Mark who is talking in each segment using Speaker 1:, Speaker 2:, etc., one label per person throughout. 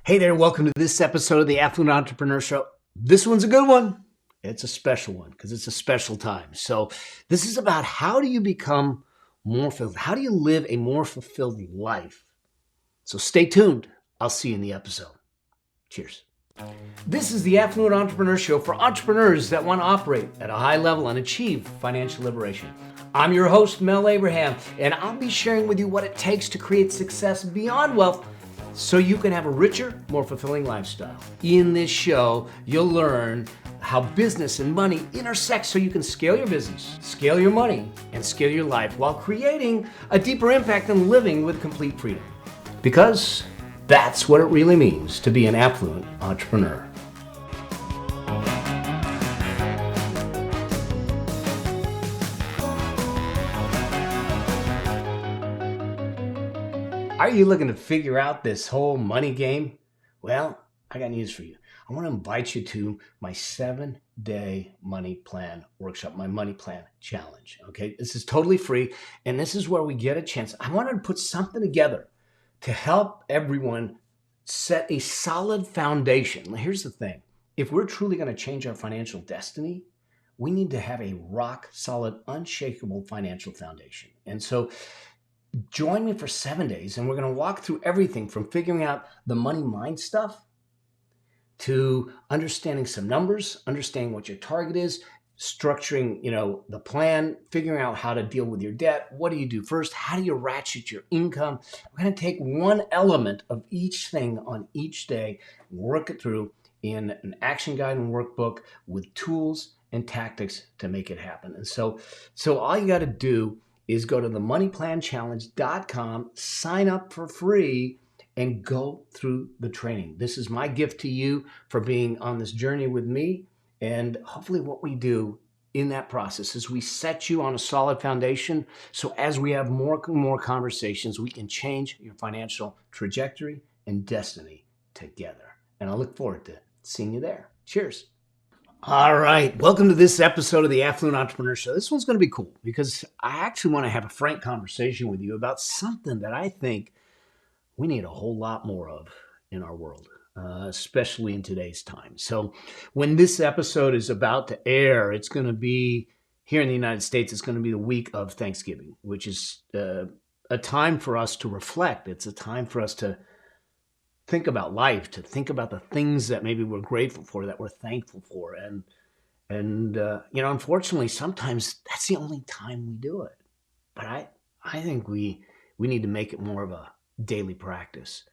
Speaker 1: Hey there, welcome to this episode of the Affluent Entrepreneur Show. This one's a good one. It's a special one because it's a special time. So this is about how do you become more fulfilled? How do you live a more fulfilled life? So stay tuned. I'll see you in the episode. Cheers. This is the Affluent Entrepreneur Show for entrepreneurs that want to operate at a high level and achieve financial liberation. I'm your host, Mel Abraham, and I'll be sharing with you what it takes to create success beyond wealth so you can have a richer, more fulfilling lifestyle. In this show, you'll learn how business and money intersect so you can scale your business, scale your money, and scale your life while creating a deeper impact and living with complete freedom. Because that's what it really means to be an affluent entrepreneur. Are you looking to figure out this whole money game? Well, I got news for you. I want to invite you to my 7-day money plan workshop, my money plan challenge. Okay, this is totally free, and this is where we get a chance. I wanted to put something together to help everyone set a solid foundation. Here's the thing. If we're truly going to change our financial destiny, we need to have a rock solid, unshakable financial foundation. And so join me for 7 days, and we're going to walk through everything from figuring out the money mind stuff to understanding some numbers, understanding what your target is, structuring, the plan, figuring out how to deal with your debt. What do you do first? How do you ratchet your income? We're going to take one element of each thing on each day, work it through in an action guide and workbook with tools and tactics to make it happen. And so all you got to do is go to themoneyplanchallenge.com, sign up for free, and go through the training. This is my gift to you for being on this journey with me. And hopefully what we do in that process is we set you on a solid foundation. So as we have more and more conversations, we can change your financial trajectory and destiny together. And I look forward to seeing you there. Cheers. All right. Welcome to this episode of the Affluent Entrepreneur Show. This one's going to be cool because I actually want to have a frank conversation with you about something that I think we need a whole lot more of in our world, especially in today's time. So when this episode is about to air, it's going to be here in the United States, it's going to be the week of Thanksgiving, which is a time for us to reflect. It's a time for us to think about life, to think about the things that maybe we're grateful for, that we're thankful for. And unfortunately, sometimes that's the only time we do it. But I think we need to make it more of a daily practice.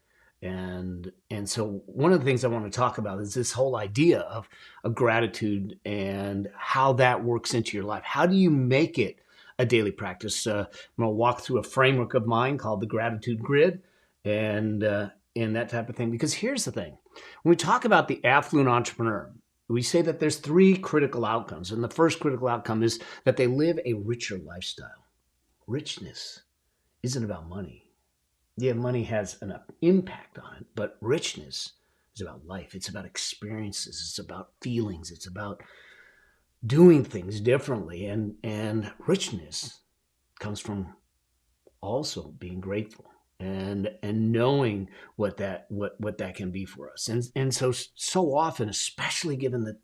Speaker 1: And so one of the things I want to talk about is this whole idea of gratitude and how that works into your life. How do you make it a daily practice? I'm going to walk through a framework of mine called the Gratitude Grid and that type of thing. Because here's the thing. When we talk about the affluent entrepreneur, we say that there's 3 critical outcomes. And the first critical outcome is that they live a richer lifestyle. Richness isn't about money. Yeah, money has an impact on it, but richness is about life. It's about experiences. It's about feelings. It's about doing things differently. And richness comes from also being grateful and knowing what that can be for us. And so often, especially given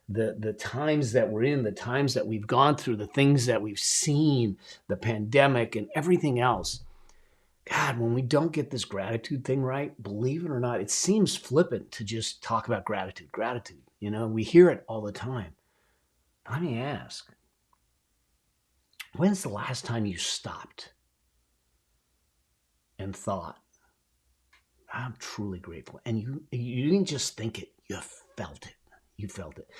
Speaker 1: the times that we're in, the times that we've gone through, the things that we've seen, the pandemic and everything else, God, when we don't get this gratitude thing right, believe it or not, it seems flippant to just talk about gratitude. We hear it all the time. Let me ask, when's the last time you stopped and thought, I'm truly grateful? And you didn't just think it, you felt it. You felt it.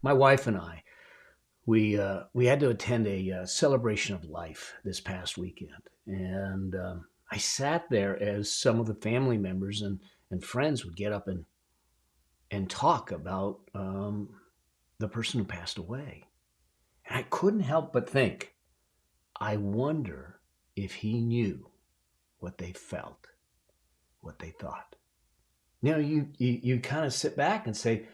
Speaker 1: My wife and I, we had to attend a celebration of life this past weekend. And I sat there as some of the family members and friends would get up and talk about the person who passed away. And I couldn't help but think, I wonder if he knew what they felt, what they thought. You kind of sit back and say,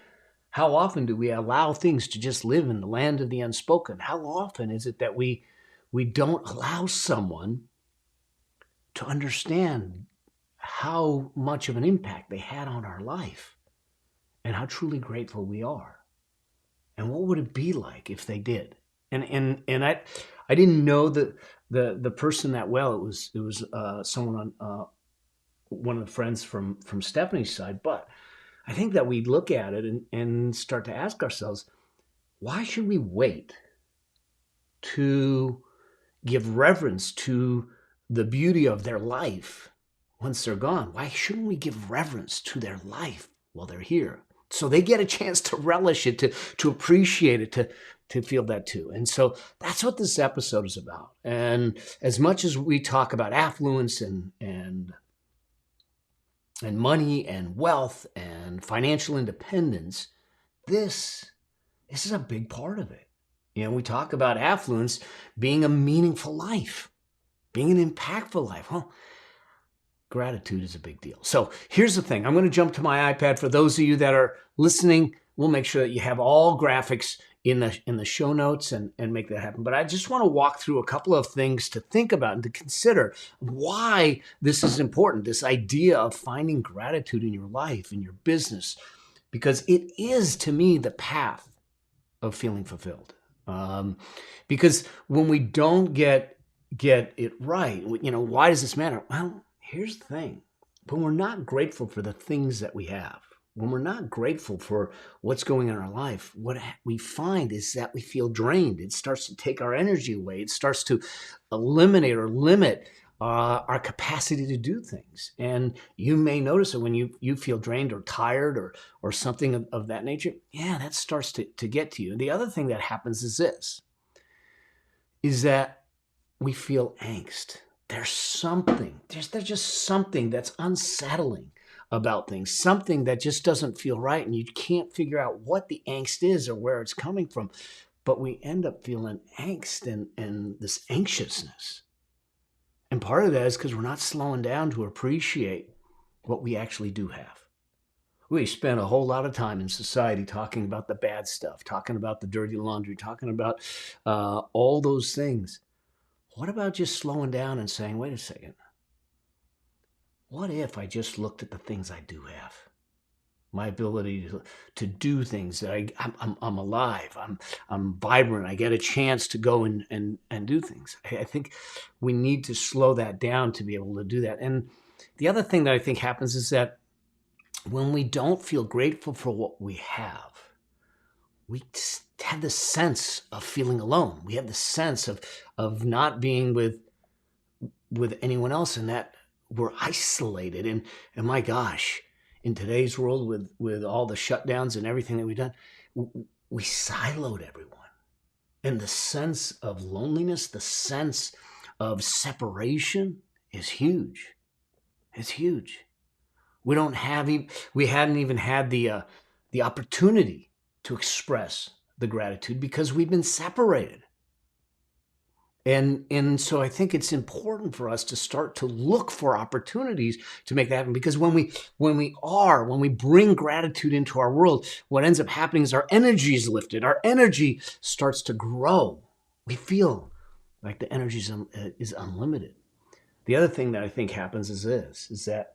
Speaker 1: how often do we allow things to just live in the land of the unspoken? How often is it that we don't allow someone to understand how much of an impact they had on our life and how truly grateful we are. And what would it be like if they did? And I didn't know the person that well. It was someone on one of the friends from Stephanie's side. But I think that we look at it and start to ask ourselves, why should we wait to give reverence to the beauty of their life once they're gone? Why shouldn't we give reverence to their life while they're here? So they get a chance to relish it, to appreciate it, to feel that too. And so that's what this episode is about. And as much as we talk about affluence and money and wealth and financial independence, this is a big part of it. You know, we talk about affluence being a meaningful life, being an impactful life. Well, gratitude is a big deal. So here's the thing. I'm going to jump to my iPad. For those of you that are listening, we'll make sure that you have all graphics in the show notes and make that happen. But I just want to walk through a couple of things to think about and to consider why this is important, this idea of finding gratitude in your life, in your business, because it is, to me, the path of feeling fulfilled. Because when we don't get it right, you know, why does this matter? Well, here's the thing. When we're not grateful for the things that we have, when we're not grateful for what's going on in our life, what we find is that we feel drained. It starts to take our energy away. It starts to eliminate or limit our capacity to do things. And you may notice it when you feel drained or tired or something of that nature. Yeah, that starts to get to you. And the other thing that happens is this, is that we feel angst. There's just something that's unsettling about things, something that just doesn't feel right, and you can't figure out what the angst is or where it's coming from. But we end up feeling angst and this anxiousness. And part of that is because we're not slowing down to appreciate what we actually do have. We spend a whole lot of time in society talking about the bad stuff, talking about the dirty laundry, talking about all those things. What about just slowing down and saying, wait a second, what if I just looked at the things I do have? My ability to do things, that I'm alive, I'm vibrant, I get a chance to go and do things. I think we need to slow that down to be able to do that. And the other thing that I think happens is that when we don't feel grateful for what we have, we have the sense of feeling alone. We have the sense of not being with anyone else, and that we're isolated. And my gosh, in today's world with all the shutdowns and everything that we've done, we siloed everyone. And the sense of loneliness, the sense of separation is huge. It's huge. We hadn't even had the opportunity to express the gratitude because we've been separated. And so I think it's important for us to start to look for opportunities to make that happen. Because when we bring gratitude into our world, what ends up happening is our energy is lifted. Our energy starts to grow. We feel like the energy is unlimited. The other thing that I think happens is that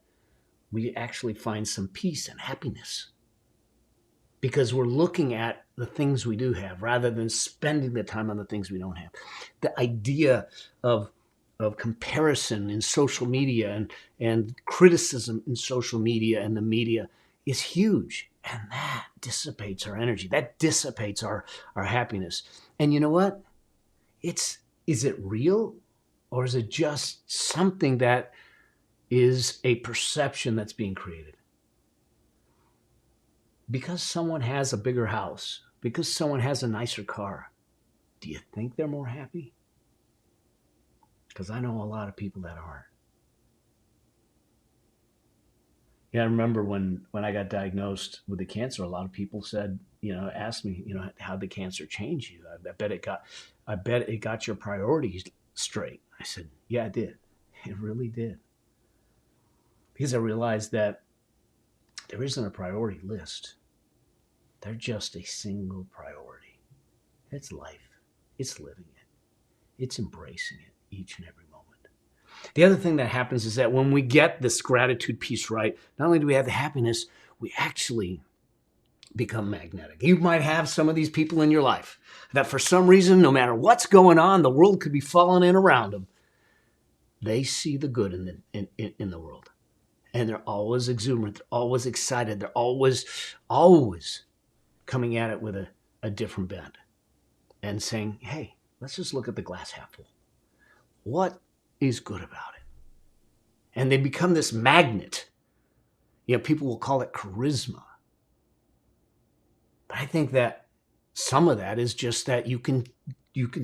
Speaker 1: we actually find some peace and happiness because we're looking at the things we do have rather than spending the time on the things we don't have. The idea of comparison in social media and criticism in social media and the media is huge. And that dissipates our energy. That dissipates our happiness. And you know what? Is it real, or is it just something that is a perception that's being created? Because someone has a bigger house, because someone has a nicer car, do you think they're more happy? Because I know a lot of people that aren't. Yeah, I remember when I got diagnosed with the cancer, a lot of people said, asked me, how'd the cancer change you? I bet it got your priorities straight. I said, yeah, it did. It really did. Because I realized that there isn't a priority list. They're just a single priority. It's life. It's living it. It's embracing it each and every moment. The other thing that happens is that when we get this gratitude piece right, not only do we have the happiness, we actually become magnetic. You might have some of these people in your life that for some reason, no matter what's going on, the world could be falling in around them. They see the good in the world. And they're always exuberant, they're always excited, they're always coming at it with a different bent and saying, hey, let's just look at the glass half full. What is good about it? And they become this magnet. People will call it charisma. But I think that some of that is just that you can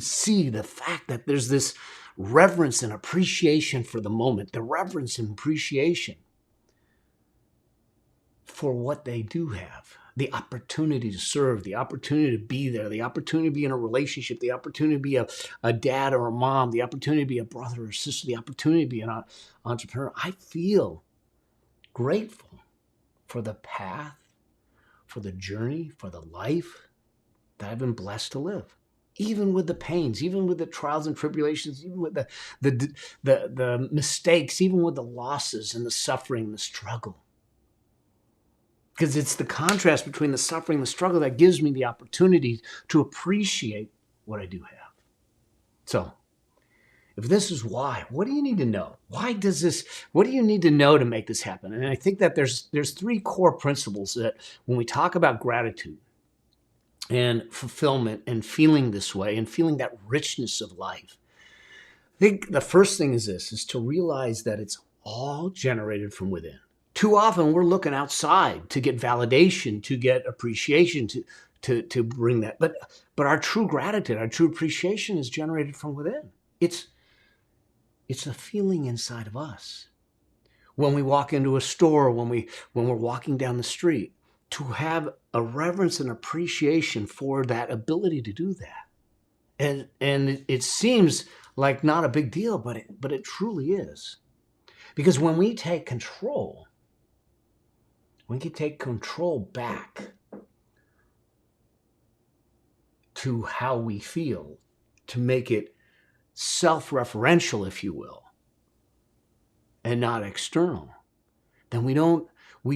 Speaker 1: see the fact that there's this reverence and appreciation for the moment, the reverence and appreciation for what they do have, the opportunity to serve, the opportunity to be there, the opportunity to be in a relationship, the opportunity to be a dad or a mom, the opportunity to be a brother or sister, the opportunity to be an entrepreneur. I feel grateful for the path, for the journey, for the life that I've been blessed to live. Even with the pains, even with the trials and tribulations, even with the mistakes, even with the losses and the suffering, the struggle. Because it's the contrast between the suffering and the struggle that gives me the opportunity to appreciate what I do have. So, if this is why, what do you need to know? What do you need to know to make this happen? And I think that there's three core principles that when we talk about gratitude and fulfillment and feeling this way and feeling that richness of life, I think the first thing is to realize that it's all generated from within. Too often we're looking outside to get validation, to get appreciation, to bring that. But our true gratitude, our true appreciation is generated from within. It's a feeling inside of us. When we walk into a store, when we're walking down the street, to have a reverence and appreciation for that ability to do that. And it seems like not a big deal, but it truly is. Because when we take control, we can take control back to how we feel, to make it self-referential, if you will, and not external. Then we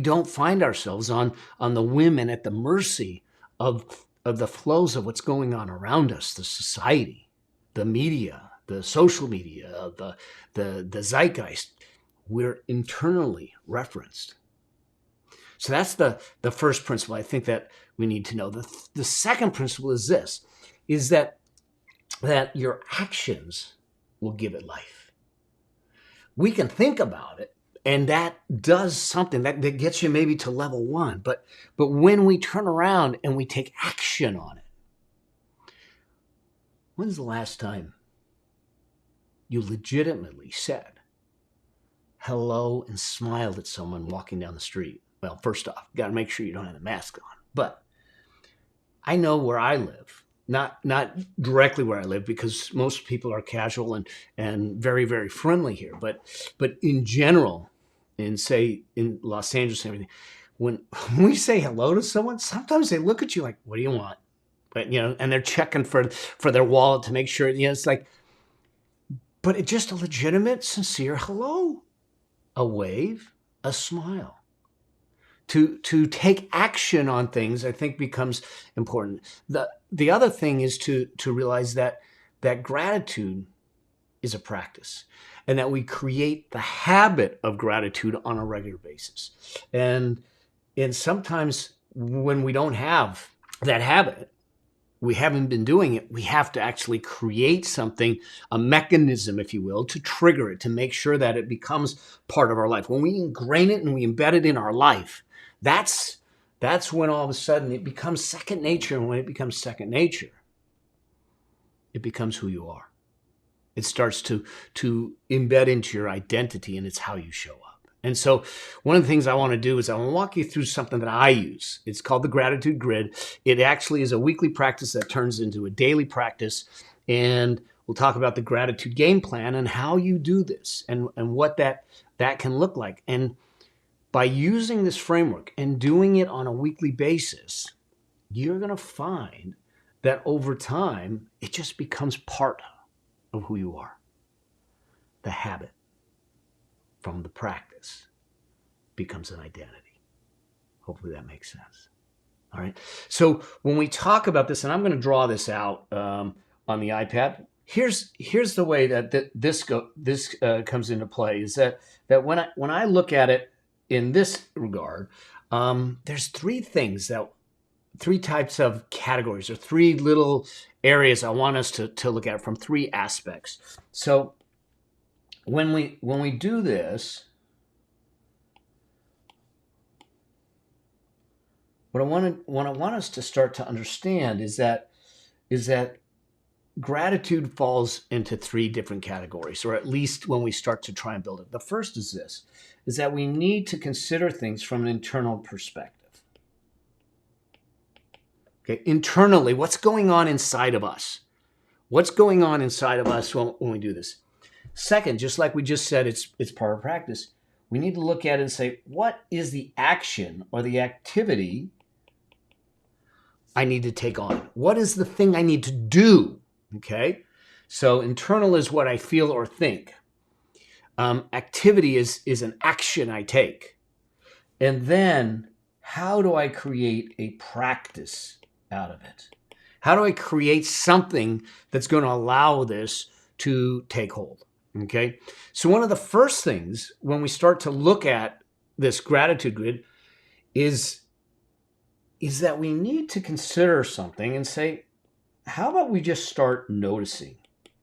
Speaker 1: don't find ourselves on the whim and at the mercy of the flows of what's going on around us, the society, the media, the social media, the zeitgeist. We're internally referenced. So that's the first principle I think that we need to know. The second principle is this, is that your actions will give it life. We can think about it, and that does something that gets you maybe to level one. But when we turn around and we take action on it, when's the last time you legitimately said hello and smiled at someone walking down the street? Well, first off, you got to make sure you don't have the mask on. But I know where I live, not directly where I live, because most people are casual and very, very friendly here. But in general, in Los Angeles and everything, when we say hello to someone, sometimes they look at you like, "What do you want?" But and they're checking for their wallet to make sure. It's like, but it's just a legitimate, sincere hello, a wave, a smile. To take action on things, I think, becomes important. The other thing is to realize that gratitude is a practice, and that we create the habit of gratitude on a regular basis. And sometimes when we don't have that habit, we haven't been doing it, we have to actually create something, a mechanism, if you will, to trigger it, to make sure that it becomes part of our life. When we ingrain it and we embed it in our life, that's when all of a sudden it becomes second nature. And when it becomes second nature, it becomes who you are. It starts to embed into your identity, and it's how you show up. And so one of the things I want to do is I want to walk you through something that I use. It's called the Gratitude Grid. It actually is a weekly practice that turns into a daily practice. And we'll talk about the gratitude game plan and how you do this and what that can look like. And by using this framework and doing it on a weekly basis, you're going to find that over time, it just becomes part of who you are, the habit. from the practice becomes an identity. Hopefully that makes sense. All right. So when we talk about this, and I'm going to draw this out on the iPad. Here's the way that this comes into play is that when I look at it in this regard, there's three types of categories, or three little areas I want us to look at from three aspects. So when we do this, what I want us to start to understand is that gratitude falls into three different categories, or at least when we start to try and build it. The first is this, is that we need to consider things from an internal perspective. Okay, internally, what's going on inside of us? What's going on inside of us when we do this? Second, just like we just said, it's part of practice. We need to look at it and say, what is the action or the activity I need to take on? What is the thing I need to do? Okay, so internal is what I feel or think. Activity is an action I take. And then how do I create a practice out of it? How do I create something that's going to allow this to take hold? Okay, so one of the first things when we start to look at this gratitude grid is that we need to consider something and say, how about we just start noticing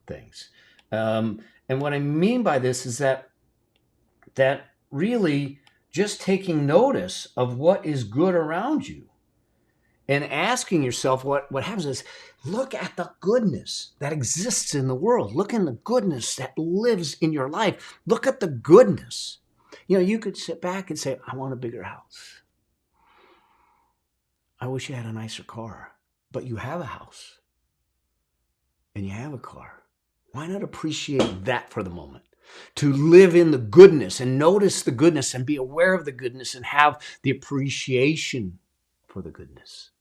Speaker 1: things? And what I mean by this is that really just taking notice of what is good around you and asking yourself what happens is, look at the goodness that exists in the world. Look in the goodness that lives in your life. Look at the goodness. You know, you could sit back and say, I want a bigger house. I wish you had a nicer car, but you have a house and you have a car. Why not appreciate that for the moment? To live in the goodness and notice the goodness and be aware of the goodness and have the appreciation for the goodness.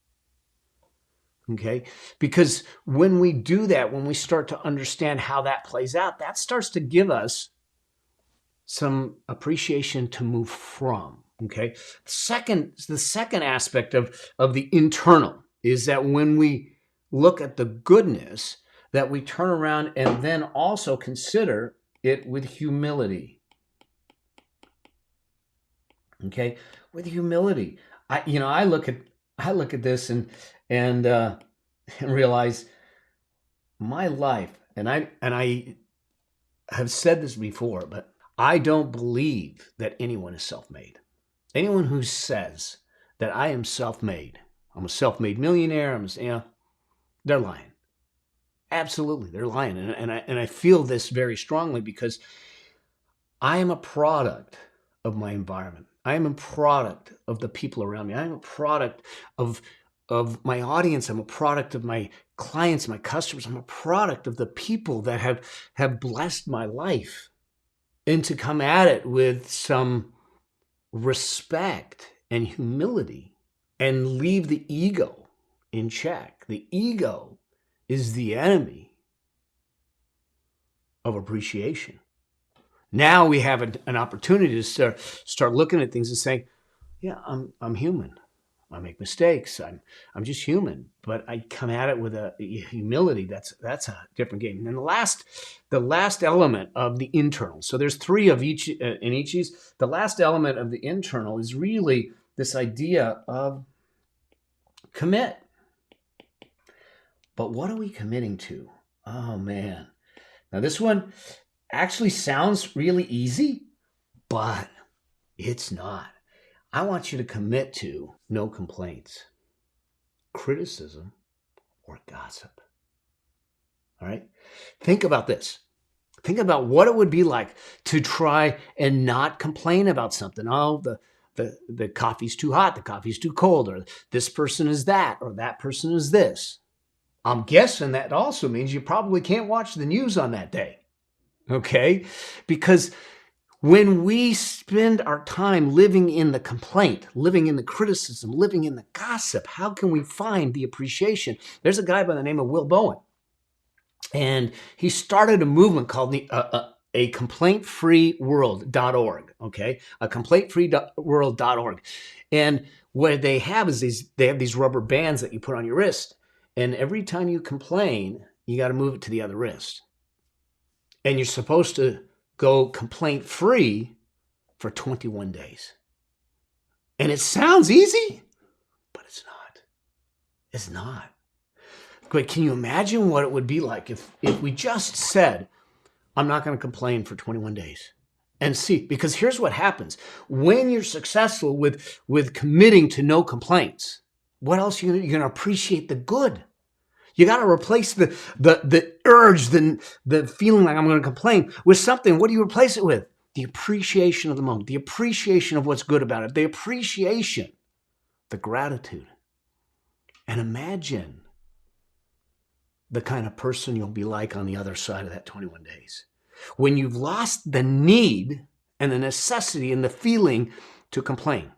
Speaker 1: Okay? Because when we do that, when we start to understand how that plays out, that starts to give us some appreciation to move from. Okay? The second aspect of the internal is that when we look at the goodness, that we turn around and then also consider it with humility. Okay, with humility. I look at this and realize my life, and I have said this before, but I don't believe that anyone is self-made. Anyone who says that I am self-made, I'm a self-made millionaire, they're lying. Absolutely, they're lying, and I feel this very strongly because I am a product of my environment. I am a product of the people around me. I am a product of my audience. I'm a product of my clients, my customers. I'm a product of the people that have blessed my life. And to come at it with some respect and humility and leave the ego in check. The ego is the enemy of appreciation. Now we have an opportunity to start looking at things and saying, yeah, I'm human. I make mistakes. I'm just human. But I come at it with a humility. That's a different game. And then the last element of the internal. So there's three of each in each of these. The last element of the internal is really this idea of commit. But what are we committing to? Oh, man. Now, this one actually sounds really easy, but it's not. I want you to commit to no complaints, criticism, or gossip. All right? Think about this. Think about what it would be like to try and not complain about something. Oh, the coffee's too hot, the coffee's too cold, or this person is that, or that person is this. I'm guessing that also means you probably can't watch the news on that day, okay? Because when we spend our time living in the complaint, living in the criticism, living in the gossip, how can we find the appreciation? There's a guy by the name of Will Bowen, and he started a movement called the a complaint-free world.org, okay? A complaint-free world.org. And what they have is they have these rubber bands that you put on your wrist. And every time you complain, you got to move it to the other wrist. And you're supposed to go complaint-free for 21 days. And it sounds easy, but it's not. It's not. But can you imagine what it would be like if we just said, I'm not going to complain for 21 days? And see, because here's what happens. When you're successful with committing to no complaints, what else you're going to appreciate the good. You got to replace the urge, the feeling like I'm going to complain with something. What do you replace it with? The appreciation of the moment, the appreciation of what's good about it, the appreciation, the gratitude. And imagine the kind of person you'll be like on the other side of that 21 days. When you've lost the need and the necessity and the feeling to complain.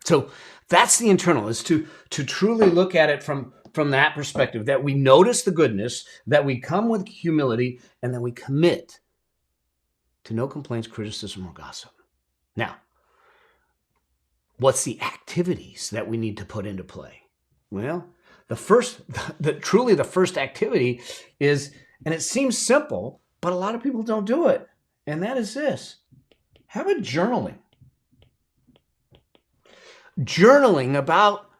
Speaker 1: So that's the internal, is to truly look at it from that perspective, that we notice the goodness, that we come with humility, and that we commit to no complaints, criticism, or gossip. Now, what's the activities that we need to put into play? Well, the first activity is, and it seems simple, but a lot of people don't do it, and that is this. Have a journaling. Journaling about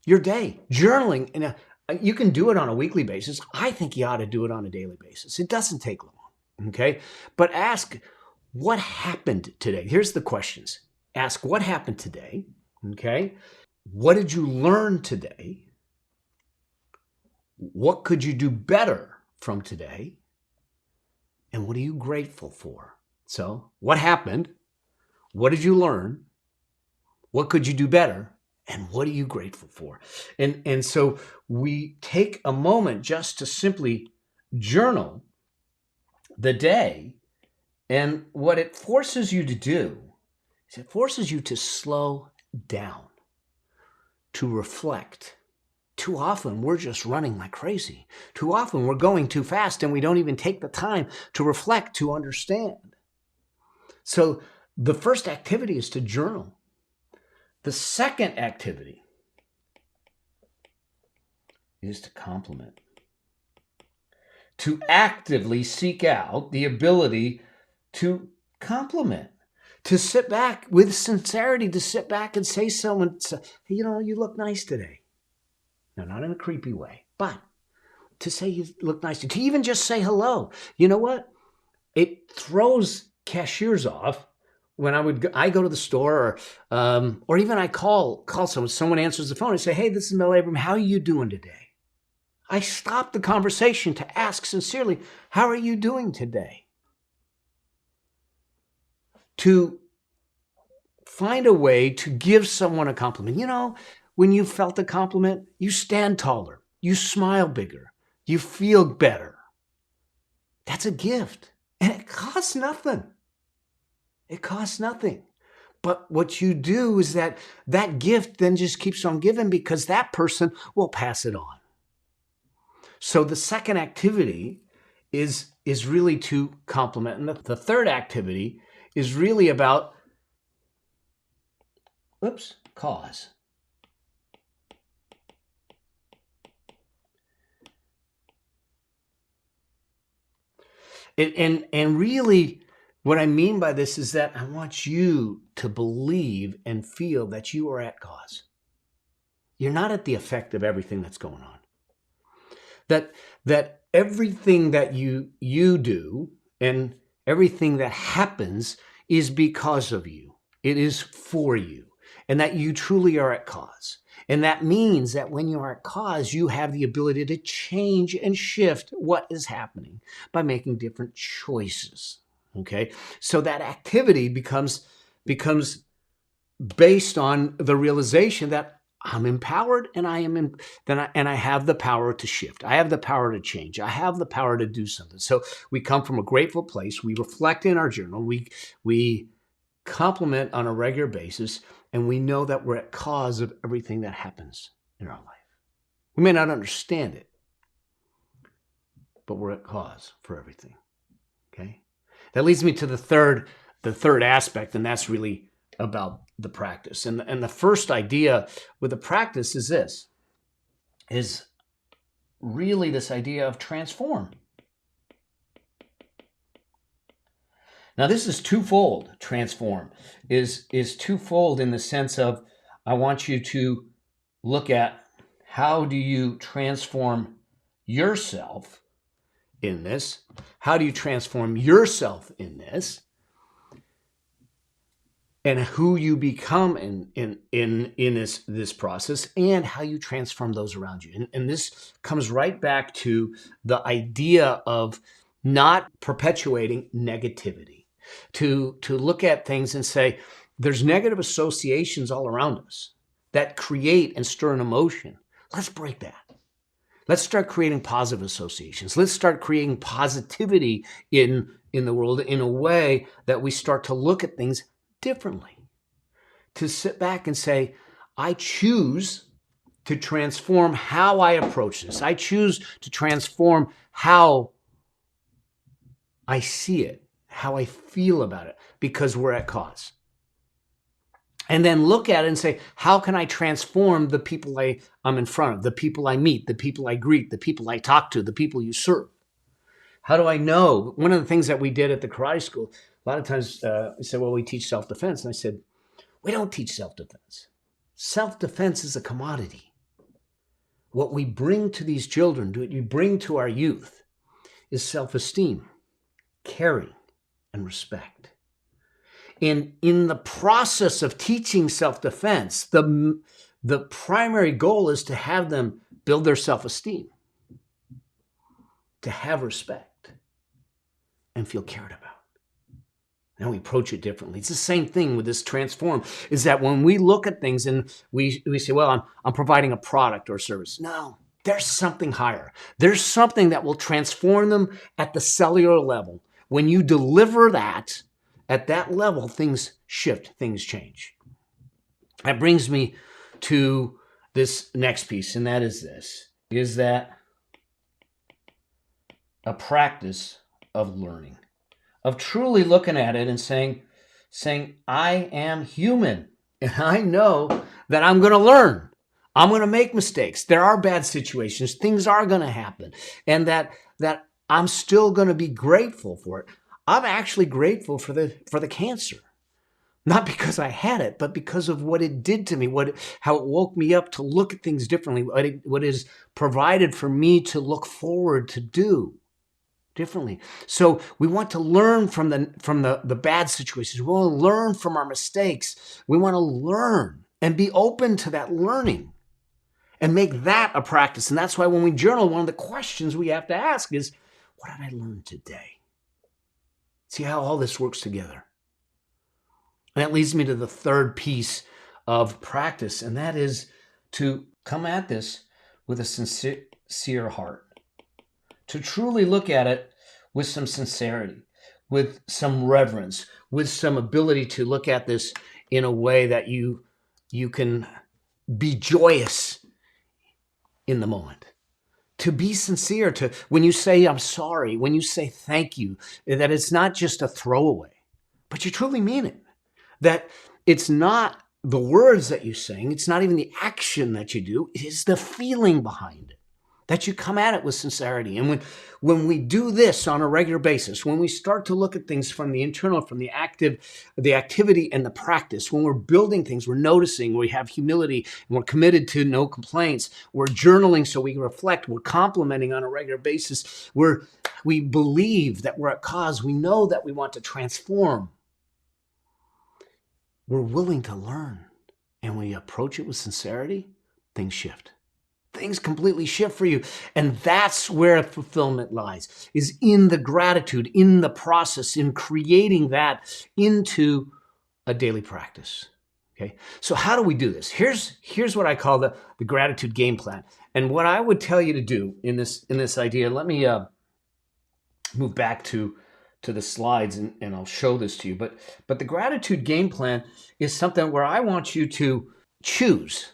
Speaker 1: your day. Journaling, you can do it on a weekly basis. I think you ought to do it on a daily basis. It doesn't take long, okay? But ask, what happened today? Here's the questions. Ask, what happened today, okay? What did you learn today? What could you do better from today? And what are you grateful for? So, what happened? What did you learn? What could you do better? And what are you grateful for? And so we take a moment just to simply journal the day. And what it forces you to do is it forces you to slow down, to reflect. Too often, we're just running like crazy. Too often, we're going too fast and we don't even take the time to reflect, to understand. So the first activity is to journal. The second activity is to compliment. To actively seek out the ability to compliment. To sit back with sincerity, to sit back and say someone, hey, you look nice today. No, not in a creepy way, but to say you look nice, to even just say hello. You know what? It throws cashiers off when I go to the store, or even I call someone answers the phone and say, hey, this is Mel Abram. How are you doing today? I stop the conversation to ask sincerely, how are you doing today? To find a way to give someone a compliment. When you felt a compliment, you stand taller, you smile bigger, you feel better. That's a gift, and it costs nothing. It costs nothing. But what you do is that gift then just keeps on giving, because that person will pass it on. So the second activity is really to compliment. And the third activity is really about, cause. And really, what I mean by this is that I want you to believe and feel that you are at cause. You're not at the effect of everything that's going on. That everything that you do and everything that happens is because of you. It is for you. And that you truly are at cause. And that means that when you are at cause, you have the ability to change and shift what is happening by making different choices. Okay? So that activity becomes based on the realization that I'm empowered and I have the power to shift. I have the power to change. I have the power to do something. So we come from a grateful place. We reflect in our journal. We compliment on a regular basis, and we know that we're at cause of everything that happens in our life. We may not understand it, but we're at cause for everything. Okay. That leads me to the third aspect, and that's really about the practice. And the first idea with the practice is really this idea of transform. Now, this is twofold. Transform is twofold in the sense of I want you to look at how do you transform yourself in this? How do you transform yourself in this? And who you become in this process, and how you transform those around you. And this comes right back to the idea of not perpetuating negativity. To look at things and say, there's negative associations all around us that create and stir an emotion. Let's break that. Let's start creating positive associations. Let's start creating positivity in the world in a way that we start to look at things differently. To sit back and say, I choose to transform how I approach this. I choose to transform how I see it, how I feel about it, because we're at cause. And then look at it and say, how can I transform the people I'm in front of, the people I meet, the people I greet, the people I talk to, the people you serve? How do I know? One of the things that we did at the karate school, a lot of times we said, well, we teach self-defense. And I said, we don't teach self-defense. Self-defense is a commodity. What we bring to these children, what you bring to our youth, is self-esteem, caring, and respect. And in the process of teaching self-defense, the primary goal is to have them build their self-esteem, to have respect, and feel cared about. Now we approach it differently. It's the same thing with this transform, is that when we look at things and we say, well, I'm providing a product or service. No, there's something higher. There's something that will transform them at the cellular level. When you deliver that, at that level, things shift, things change. That brings me to this next piece, and that is this, is that a practice of learning, of truly looking at it and saying, I am human, and I know that I'm going to learn. I'm going to make mistakes. There are bad situations. Things are going to happen, and that I'm still going to be grateful for it. I'm actually grateful for the cancer, not because I had it, but because of what it did to me, how it woke me up to look at things differently, what is provided for me to look forward to do differently. So we want to learn from the bad situations. We want to learn from our mistakes. We want to learn and be open to that learning and make that a practice. And that's why when we journal, one of the questions we have to ask is, what did I learn today? See how all this works together. And that leads me to the third piece of practice, and that is to come at this with a sincere heart. To truly look at it with some sincerity, with some reverence, with some ability to look at this in a way that you can be joyous in the moment. To be sincere, to when you say I'm sorry, when you say thank you, that it's not just a throwaway, but you truly mean it. That it's not the words that you sing, it's not even the action that you do, it is the feeling behind it. That you come at it with sincerity. And when we do this on a regular basis, when we start to look at things from the internal, from the activity and the practice, when we're building things, we're noticing, we have humility, and we're committed to no complaints, we're journaling so we can reflect, we're complimenting on a regular basis, we believe that we're at cause, we know that we want to transform. We're willing to learn, and when you approach it with sincerity, things shift. Things completely shift for you. And that's where fulfillment lies, is in the gratitude, in the process, in creating that into a daily practice. Okay. So how do we do this? Here's what I call the gratitude game plan. And what I would tell you to do in this idea, let me move back to the slides and I'll show this to you. But the gratitude game plan is something where I want you to choose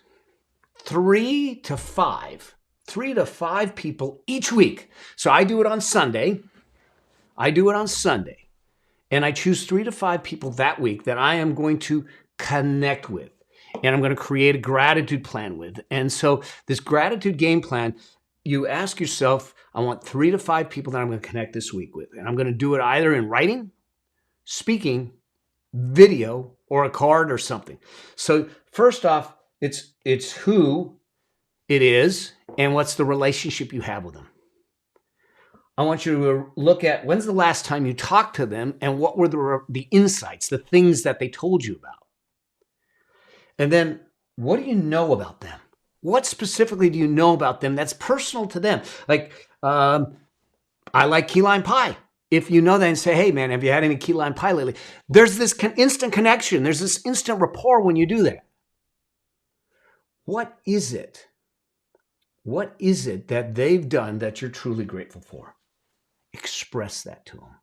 Speaker 1: 3 to 5 people each week. So I do it on Sunday. I do it on Sunday. And I choose 3 to 5 people that week that I am going to connect with. And I'm going to create a gratitude plan with. And so this gratitude game plan, you ask yourself, I want 3 to 5 people that I'm going to connect this week with. And I'm going to do it either in writing, speaking, video, or a card or something. So first off, it's who it is and what's the relationship you have with them. I want you to look at when's the last time you talked to them and what were the insights, the things that they told you about. And then what do you know about them? What specifically do you know about them that's personal to them? Like, I like key lime pie. If you know that and say, hey, man, have you had any key lime pie lately? There's this instant connection. There's this instant rapport when you do that. What is it? What is it that they've done that you're truly grateful for? Express that to them.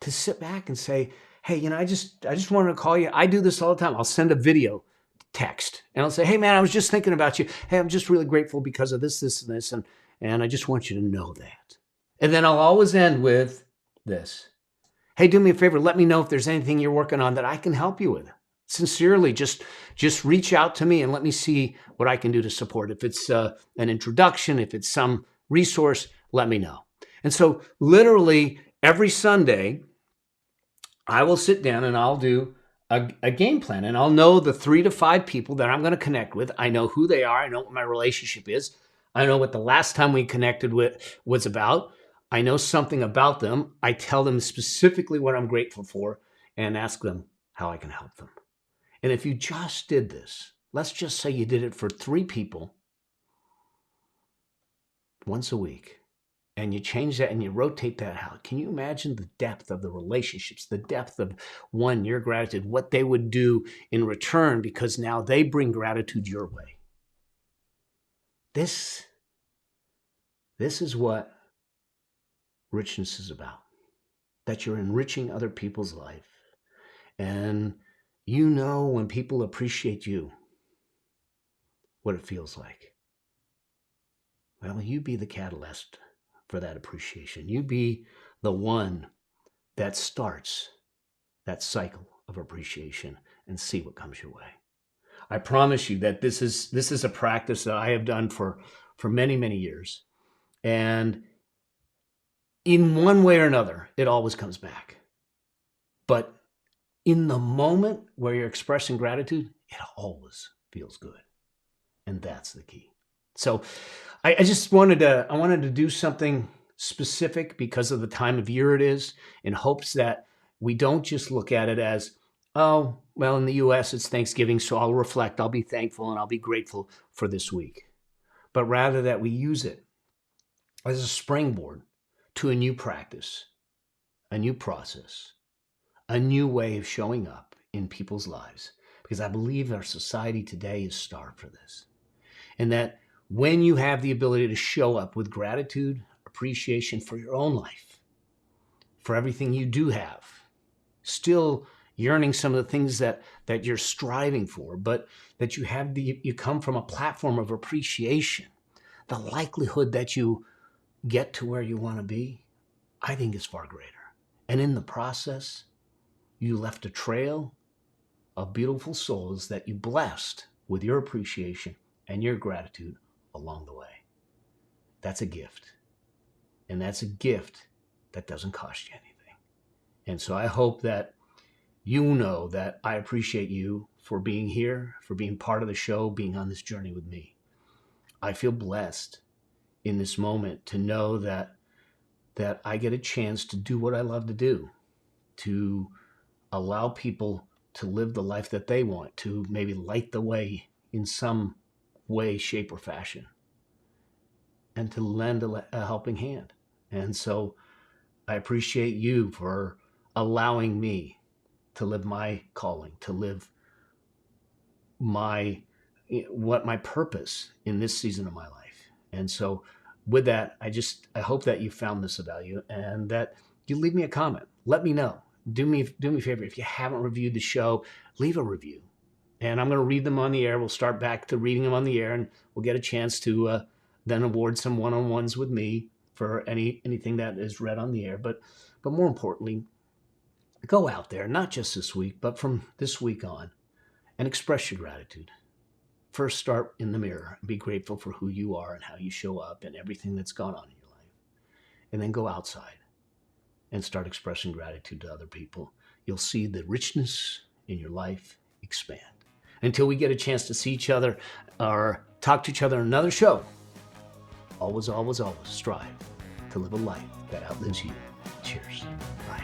Speaker 1: To sit back and say, hey, I just wanted to call you. I do this all the time. I'll send a video text and I'll say, hey, man, I was just thinking about you. Hey, I'm just really grateful because of this, this, and this. And I just want you to know that. And then I'll always end with this. Hey, do me a favor. Let me know if there's anything you're working on that I can help you with. Sincerely, just reach out to me and let me see what I can do to support. If it's an introduction, if it's some resource, let me know. And so literally every Sunday, I will sit down and I'll do a game plan, and I'll know the 3 to 5 people that I'm going to connect with. I know who they are. I know what my relationship is. I know what the last time we connected with was about. I know something about them. I tell them specifically what I'm grateful for and ask them how I can help them. And if you just did this, let's just say you did it for 3 people once a week, and you change that and you rotate that out. Can you imagine the depth of the relationships, the depth of your gratitude, what they would do in return because now they bring gratitude your way? This is what richness is about, that you're enriching other people's life. And when people appreciate you, what it feels like. Well, you be the catalyst for that appreciation. You be the one that starts that cycle of appreciation and see what comes your way. I promise you that this is a practice that I have done for many, many years. And in one way or another, it always comes back. But in the moment where you're expressing gratitude, it always feels good. And that's the key. So I just wanted to do something specific because of the time of year it is, in hopes that we don't just look at it as, oh, well, in the US it's Thanksgiving, so I'll reflect, I'll be thankful, and I'll be grateful for this week. But rather that we use it as a springboard to a new practice, a new process, a new way of showing up in people's lives. Because I believe our society today is starved for this. And that when you have the ability to show up with gratitude, appreciation for your own life, for everything you do have, still yearning some of the things that you're striving for, but that you come from a platform of appreciation, the likelihood that you get to where you want to be, I think is far greater. And in the process, you left a trail of beautiful souls that you blessed with your appreciation and your gratitude along the way. That's a gift. And that's a gift that doesn't cost you anything. And so I hope that you know that I appreciate you for being here, for being part of the show, being on this journey with me. I feel blessed in this moment to know that I get a chance to do what I love to do, to allow people to live the life that they want, to maybe light the way in some way, shape, or fashion, and to lend a helping hand. And so I appreciate you for allowing me to live my calling, to live my purpose in this season of my life. And so with that, I hope that you found this of value and that you leave me a comment. Let me know. Do me a favor. If you haven't reviewed the show, leave a review. And I'm going to read them on the air. We'll start back to reading them on the air, and we'll get a chance to then award some one-on-ones with me for anything that is read on the air. But more importantly, go out there, not just this week, but from this week on, and express your gratitude. First, start in the mirror and be grateful for who you are and how you show up and everything that's gone on in your life. And then go outside and start expressing gratitude to other people. You'll see the richness in your life expand. Until we get a chance to see each other or talk to each other in another show, always, always, always strive to live a life that outlives you. Cheers. Bye.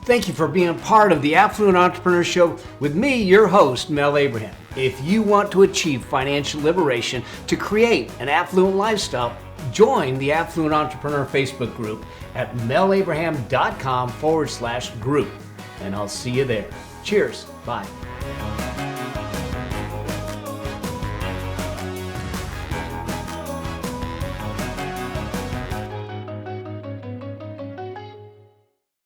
Speaker 1: Thank you for being a part of the Affluent Entrepreneur Show with me, your host, Mel Abraham. If you want to achieve financial liberation to create an affluent lifestyle, join the Affluent Entrepreneur Facebook group at melabraham.com/group. And I'll see you there. Cheers. Bye.